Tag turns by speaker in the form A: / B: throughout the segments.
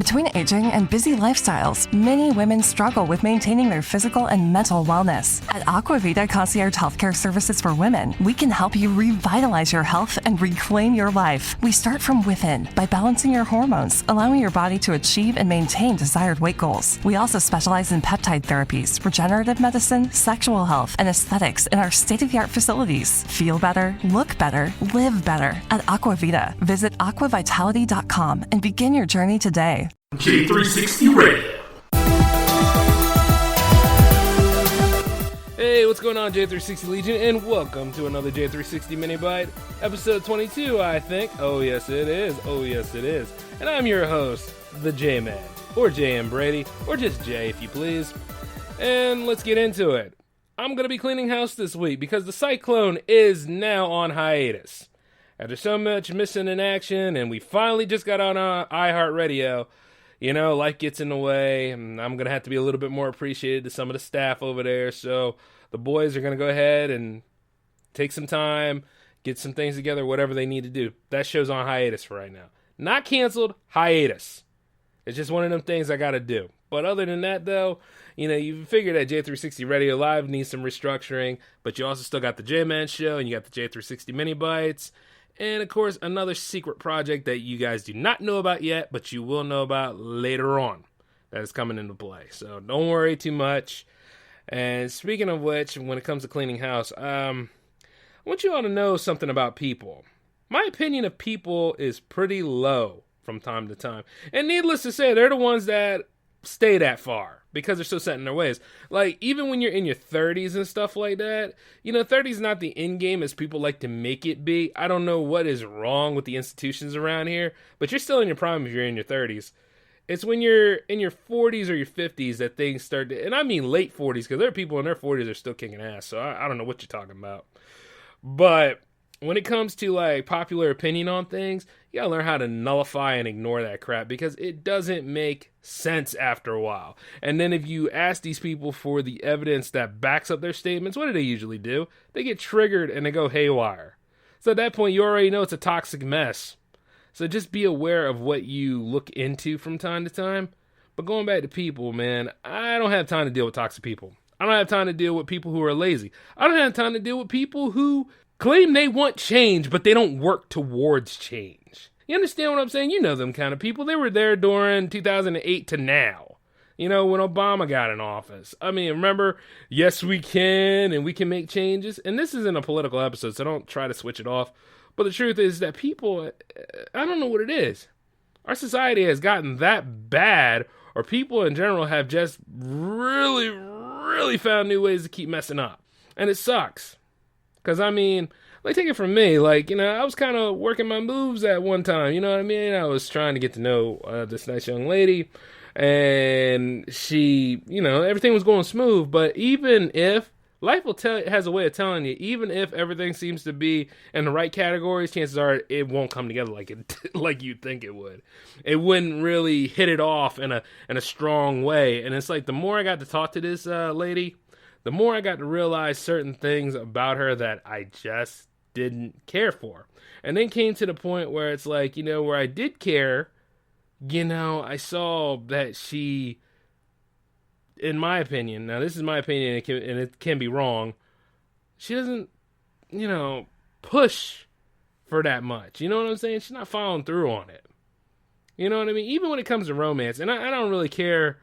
A: Between aging and busy lifestyles, many women struggle with maintaining their physical and mental wellness. At Aquavita Concierge Healthcare Services for Women, we can help you revitalize your health and reclaim your life. We start from within by balancing your hormones, allowing your body to achieve and maintain desired weight goals. We also specialize in peptide therapies, regenerative medicine, sexual health, and aesthetics in our state-of-the-art facilities. Feel better, look better, live better. At Aquavita, visit aquavitality.com and begin your journey today.
B: J360 Radio.
C: Hey, what's going on, J360 Legion, and welcome to another J360 Mini Bite, episode 22, I think. Oh, yes, it is. Oh, yes, it is. And I'm your host, the J-Man, or J.M. Brady, or just J, if you please. And let's get into it. I'm going to be cleaning house this week because the Cyclone is now on hiatus. After so much missing in action, and we finally just got on iHeartRadio, you know, life gets in the way, and I'm going to have to be a little bit more appreciated to some of the staff over there, so the boys are going to go ahead and take some time, get some things together, whatever they need to do. That show's on hiatus for right now. Not canceled, hiatus. It's just one of them things I got to do. But other than that, though, you know, you figure that J360 Radio Live needs some restructuring, but you also still got the J-Man Show, and you got the J360 Mini Bites, and, of course, another secret project that you guys do not know about yet, but you will know about later on that is coming into play. So don't worry too much. And speaking of which, when it comes to cleaning house, I want you all to know something about people. My opinion of people is pretty low from time to time. And needless to say, they're the ones that stay that far because they're so set in their ways. Like, even when you're in your 30s and stuff like that, you know, 30 is not the end game as people like to make it be. I don't know what is wrong with the institutions around here, but you're still in your prime if you're in your 30s. It's when you're in your 40s or your 50s that things start to, and I mean late 40s, because there are people in their 40s that are still kicking ass, so I don't know what you're talking about. But when it comes to, like, popular opinion on things, you gotta learn how to nullify and ignore that crap because it doesn't make sense after a while. And then if you ask these people for the evidence that backs up their statements, what do they usually do? They get triggered and they go haywire. So at that point, you already know it's a toxic mess. So just be aware of what you look into from time to time. But going back to people, man, I don't have time to deal with toxic people. I don't have time to deal with people who are lazy. I don't have time to deal with people who claim they want change, but they don't work towards change. You understand what I'm saying? You know them kind of people. They were there during 2008 to now. You know, when Obama got in office. I mean, remember, yes, we can, and we can make changes. And this isn't a political episode, so don't try to switch it off. But the truth is that people, I don't know what it is. Our society has gotten that bad, or people in general have just really found new ways to keep messing up. And it sucks. Because, I mean, like, take it from me. Like, you know, I was kind of working my moves at one time. You know what I mean? I was trying to get to know this nice young lady. And she, you know, everything was going smooth. But even if, life has a way of telling you, even if everything seems to be in the right categories, chances are it won't come together like you'd think it would. It wouldn't really hit it off in a strong way. And it's like, the more I got to talk to this lady, the more I got to realize certain things about her that I just didn't care for. And then came to the point where it's like, you know, where I did care, you know, I saw that she, in my opinion, now this is my opinion and it can be wrong, she doesn't, you know, push for that much. You know what I'm saying? She's not following through on it. You know what I mean? Even when it comes to romance, and I don't really care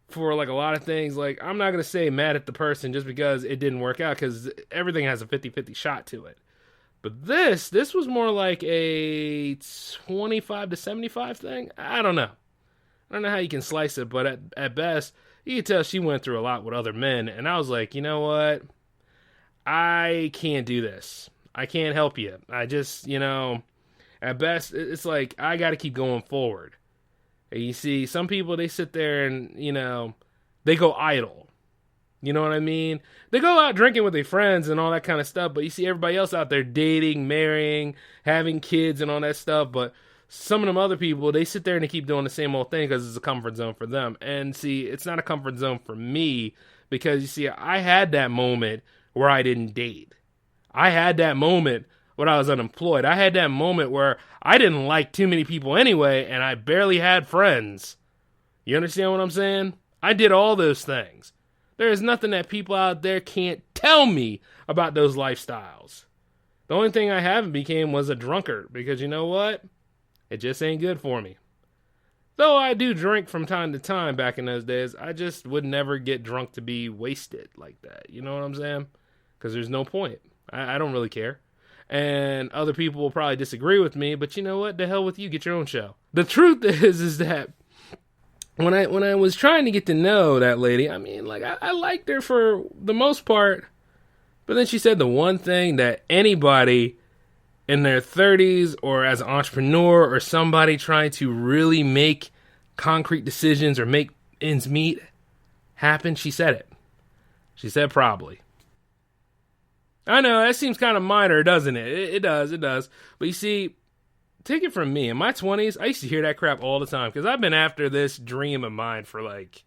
C: for, like, a lot of things. Like, I'm not going to say mad at the person just because it didn't work out, because everything has a 50-50 shot to it. But this was more like a 25 to 75 thing. I don't know. I don't know how you can slice it, but at best, you can tell she went through a lot with other men. And I was like, you know what? I can't do this. I can't help you. I just, you know, at best, it's like, I got to keep going forward. And you see, some people, they sit there and, you know, they go idle. You know what I mean? They go out drinking with their friends and all that kind of stuff, but you see everybody else out there dating, marrying, having kids and all that stuff, but some of them other people, they sit there and they keep doing the same old thing because it's a comfort zone for them. And see, it's not a comfort zone for me because, you see, I had that moment where I didn't date. I had that moment when I was unemployed. I had that moment where I didn't like too many people anyway, and I barely had friends. You understand what I'm saying? I did all those things. There is nothing that people out there can't tell me about those lifestyles. The only thing I haven't became was a drunkard, because you know what? It just ain't good for me. Though I do drink from time to time back in those days, I just would never get drunk to be wasted like that. You know what I'm saying? Because there's no point. I don't really care. And other people will probably disagree with me, but you know what? The hell with you. Get your own show. The truth is that when I was trying to get to know that lady, I mean, like, I liked her for the most part, but then she said the one thing that anybody in their 30s or as an entrepreneur or somebody trying to really make concrete decisions or make ends meet happen, she said it. She said probably. I know, that seems kind of minor, doesn't it? It does. But you see, take it from me. In my 20s, I used to hear that crap all the time because I've been after this dream of mine for like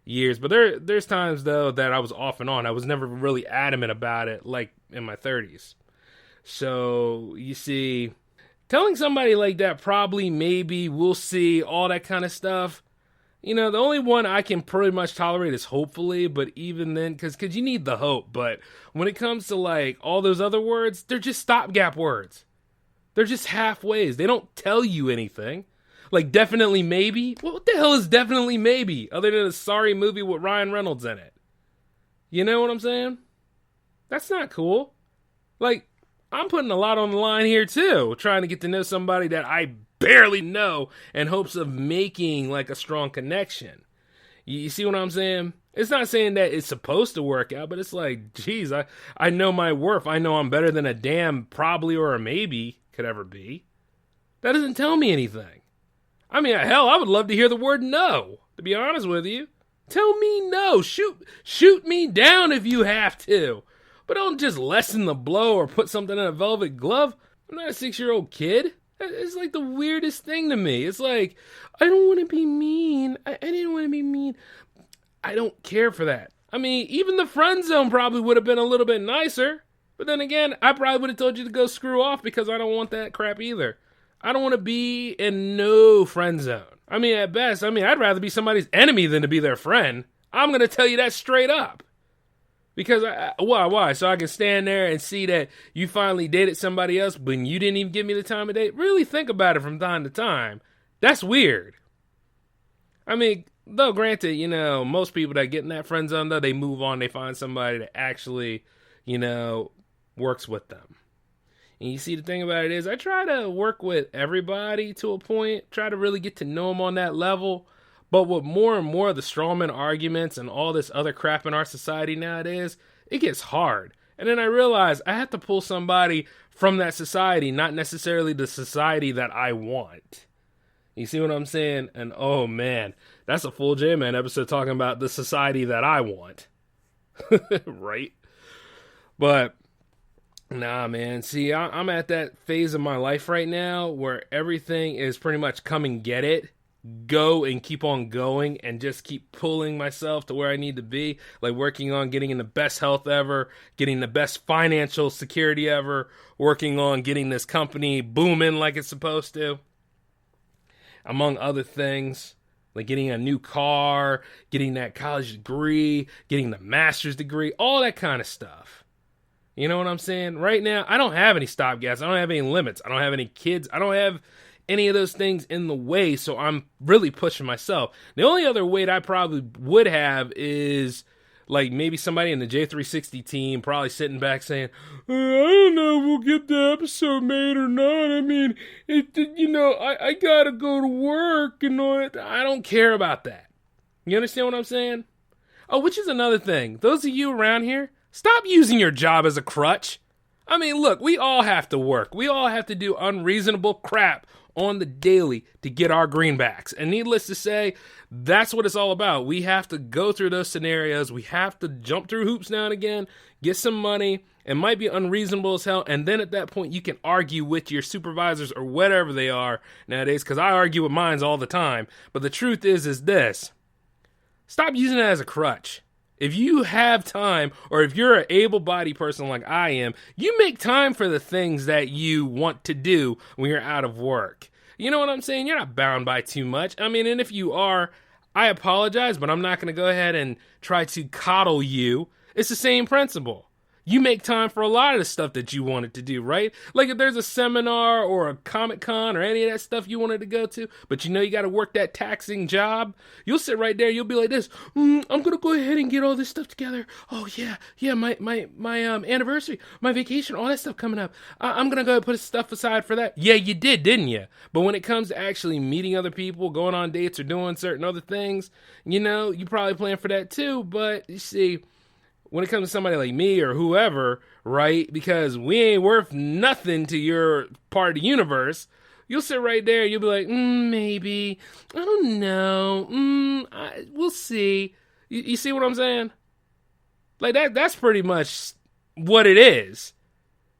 C: years. But there's times, though, that I was off and on. I was never really adamant about it like in my 30s. So, you see, telling somebody like that probably, maybe, we'll see, all that kind of stuff. You know, the only one I can pretty much tolerate is hopefully, but even then, because you need the hope. But when it comes to, like, all those other words, they're just stopgap words. They're just halfways. They don't tell you anything. Like, definitely maybe? What the hell is definitely maybe, other than a sorry movie with Ryan Reynolds in it? You know what I'm saying? That's not cool. Like, I'm putting a lot on the line here, too, trying to get to know somebody that I barely know in hopes of making, like, a strong connection. You see what I'm saying? It's not saying that it's supposed to work out, but it's like, geez, I know my worth. I know I'm better than a damn probably or a maybe could ever be. That doesn't tell me anything. I mean, hell, I would love to hear the word no, to be honest with you. Tell me no. Shoot me down if you have to. But don't just lessen the blow or put something in a velvet glove. I'm not a 6-year-old kid. It's like the weirdest thing to me. It's like, I don't want to be mean. I didn't want to be mean. I don't care for that. I mean, even the friend zone probably would have been a little bit nicer. But then again, I probably would have told you to go screw off because I don't want that crap either. I don't want to be in no friend zone. I mean, at best, I'd rather be somebody's enemy than to be their friend. I'm going to tell you that straight up. Because, why? So I can stand there and see that you finally dated somebody else, but you didn't even give me the time of day? Really think about it from time to time. That's weird. I mean, though, granted, you know, most people that get in that friend zone, though, they move on, they find somebody that actually, you know, works with them. And you see, the thing about it is, I try to work with everybody to a point, try to really get to know them on that level. But with more and more of the strawman arguments and all this other crap in our society nowadays, it gets hard. And then I realize I have to pull somebody from that society, not necessarily the society that I want. You see what I'm saying? And oh man, that's a full J-Man episode talking about the society that I want. Right? But nah, man. See, I'm at that phase of my life right now where everything is pretty much come and get it. Go and keep on going and just keep pulling myself to where I need to be, like working on getting in the best health ever, getting the best financial security ever, working on getting this company booming like it's supposed to, among other things, like getting a new car, getting that college degree, getting the master's degree, all that kind of stuff. You know what I'm saying? Right now, I don't have any stopgaps. I don't have any limits. I don't have any kids. I don't have any of those things in the way, so I'm really pushing myself. The only other weight I probably would have is like maybe somebody in the J360 team probably sitting back saying, I don't know if we'll get the episode made or not. I mean, I gotta go to work and all that. I don't care about that. You understand what I'm saying? Oh, which is another thing. Those of you around here, stop using your job as a crutch. I mean, look, we all have to work. We all have to do unreasonable crap on the daily to get our greenbacks. And needless to say, that's what it's all about. We have to go through those scenarios. We have to jump through hoops now and again, get some money. It might be unreasonable as hell. And then at that point, you can argue with your supervisors or whatever they are nowadays, because I argue with mines all the time. But the truth is this. Stop using it as a crutch. If you have time, or if you're an able-bodied person like I am, you make time for the things that you want to do when you're out of work. You know what I'm saying? You're not bound by too much. I mean, and if you are, I apologize, but I'm not going to go ahead and try to coddle you. It's the same principle. You make time for a lot of the stuff that you wanted to do, right? Like if there's a seminar or a Comic-Con or any of that stuff you wanted to go to, but you know you got to work that taxing job, you'll sit right there, you'll be like this, I'm going to go ahead and get all this stuff together. Oh yeah, my anniversary, my vacation, all that stuff coming up. I'm going to go put stuff aside for that. Yeah, you did, didn't you? But when it comes to actually meeting other people, going on dates or doing certain other things, you know, you probably plan for that too, but you see, when it comes to somebody like me or whoever, right, because we ain't worth nothing to your part of the universe, you'll sit right there, you'll be like, maybe, I don't know, we'll see. You see what I'm saying? Like, that's pretty much what it is.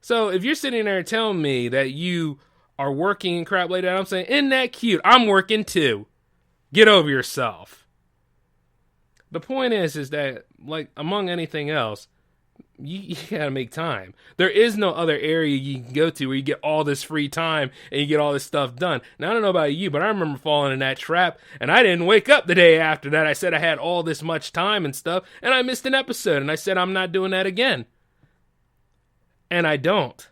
C: So if you're sitting there telling me that you are working and crap like that, I'm saying, isn't that cute? I'm working too. Get over yourself. The point is that, like, among anything else, you gotta make time. There is no other area you can go to where you get all this free time and you get all this stuff done. Now, I don't know about you, but I remember falling in that trap, and I didn't wake up the day after that. I said I had all this much time and stuff, and I missed an episode, and I said I'm not doing that again. And I don't.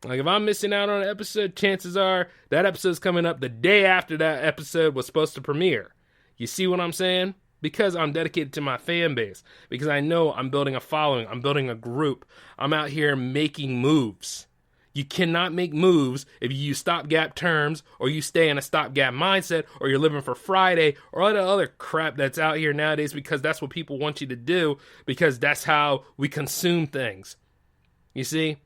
C: Like, if I'm missing out on an episode, chances are that episode's coming up the day after that episode was supposed to premiere. You see what I'm saying? Because I'm dedicated to my fan base. Because I know I'm building a following. I'm building a group. I'm out here making moves. You cannot make moves if you use stopgap terms, or you stay in a stopgap mindset, or you're living for Friday, or all the other crap that's out here nowadays, because that's what people want you to do, because that's how we consume things. You see?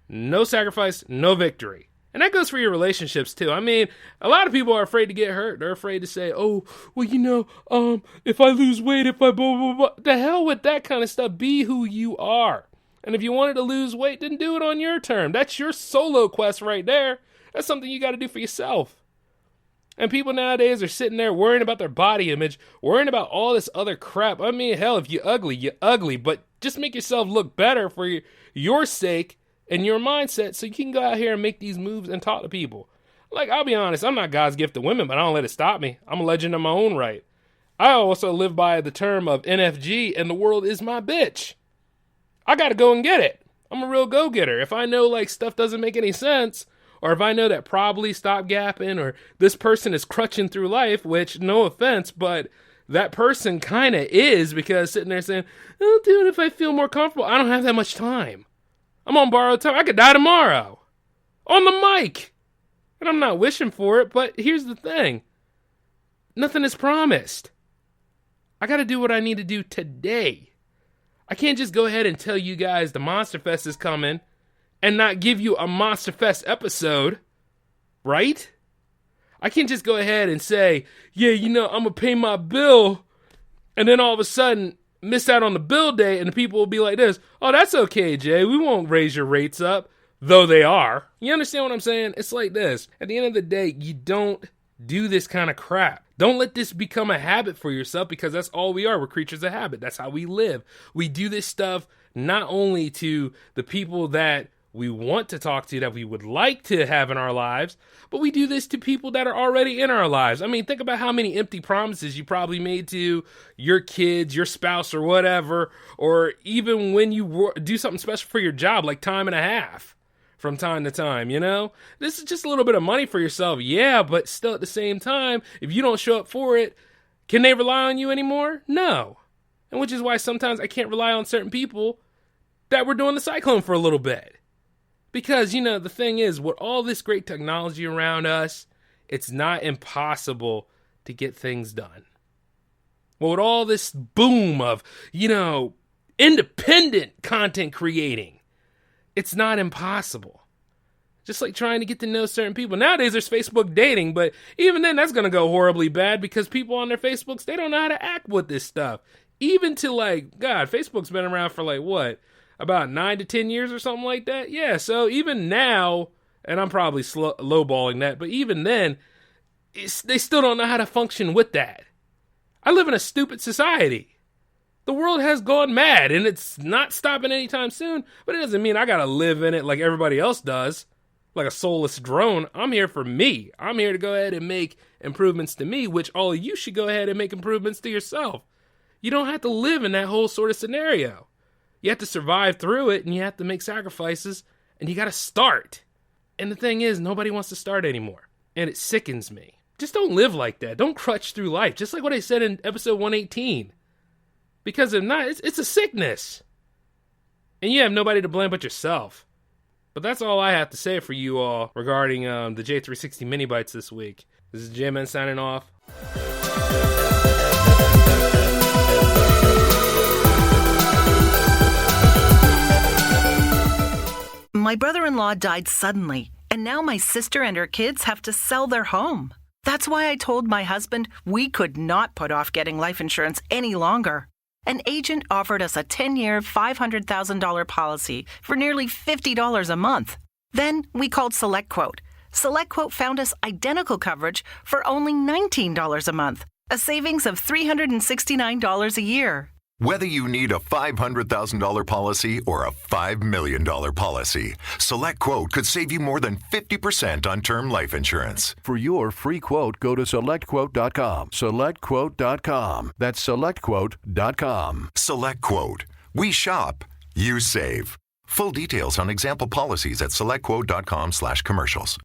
C: No sacrifice, no victory. And that goes for your relationships, too. I mean, a lot of people are afraid to get hurt. They're afraid to say, oh, well, you know, if I lose weight, if I blah, blah, blah. The hell with that kind of stuff. Be who you are. And if you wanted to lose weight, then do it on your term. That's your solo quest right there. That's something you got to do for yourself. And people nowadays are sitting there worrying about their body image, worrying about all this other crap. I mean, hell, if you're ugly. But just make yourself look better for your sake and your mindset, so you can go out here and make these moves and talk to people. Like, I'll be honest, I'm not God's gift to women, but I don't let it stop me. I'm a legend in my own right. I also live by the term of NFG, and the world is my bitch. I gotta go and get it. I'm a real go-getter. If I know, like, stuff doesn't make any sense, or if I know that probably stop-gapping, or this person is crutching through life, which, no offense, but that person kind of is, because sitting there saying, I'll do it if I feel more comfortable. I don't have that much time. I'm on borrowed time. I could die tomorrow. On the mic. And I'm not wishing for it, but here's the thing. Nothing is promised. I got to do what I need to do today. I can't just go ahead and tell you guys the Monster Fest is coming and not give you a Monster Fest episode, right? I can't just go ahead and say, yeah, you know, I'm going to pay my bill, and then all of a sudden miss out on the bill date, and the people will be like this, oh, that's okay, Jay, we won't raise your rates up, though they are. You understand what I'm saying? It's like this. At the end of the day, you don't do this kind of crap. Don't let this become a habit for yourself, because that's all we are. We're creatures of habit. That's how we live. We do this stuff not only to the people that we want to talk to, that we would like to have in our lives, but we do this to people that are already in our lives. I mean, think about how many empty promises you probably made to your kids, your spouse, or whatever, or even when you do something special for your job, like time and a half from time to time, you know? This is just a little bit of money for yourself, yeah, but still at the same time, if you don't show up for it, can they rely on you anymore? No. And which is why sometimes I can't rely on certain people that were doing the Cyclone for a little bit. Because, you know, the thing is, with all this great technology around us, it's not impossible to get things done. Well, with all this boom of, you know, independent content creating, it's not impossible. Just like trying to get to know certain people. Nowadays, there's Facebook dating, but even then, that's going to go horribly bad, because people on their Facebooks, they don't know how to act with this stuff. Even to, like, God, Facebook's been around for, like, what? About 9 to 10 years or something like that? Yeah, so even now, and I'm probably lowballing that, but even then, they still don't know how to function with that. I live in a stupid society. The world has gone mad, and it's not stopping anytime soon, but it doesn't mean I gotta live in it like everybody else does, like a soulless drone. I'm here for me. I'm here to go ahead and make improvements to me, which all of you should go ahead and make improvements to yourself. You don't have to live in that whole sort of scenario. You have to survive through it, and you have to make sacrifices, and you gotta start. And the thing is, nobody wants to start anymore, and it sickens me. Just don't live like that. Don't crutch through life, just like what I said in episode 118. Because if not, it's a sickness. And you have nobody to blame but yourself. But that's all I have to say for you all regarding the J360 Mini Bites this week. This is J-Man signing off.
D: My brother-in-law died suddenly, and now my sister and her kids have to sell their home. That's why I told my husband we could not put off getting life insurance any longer. An agent offered us a 10-year, $500,000 policy for nearly $50 a month. Then we called SelectQuote. SelectQuote found us identical coverage for only $19 a month, a savings of $369 a year.
E: Whether you need a $500,000 policy or a $5 million policy, SelectQuote could save you more than 50% on term life insurance.
F: For your free quote, go to SelectQuote.com. SelectQuote.com. That's SelectQuote.com.
E: SelectQuote. We shop. You save. Full details on example policies at SelectQuote.com/commercials.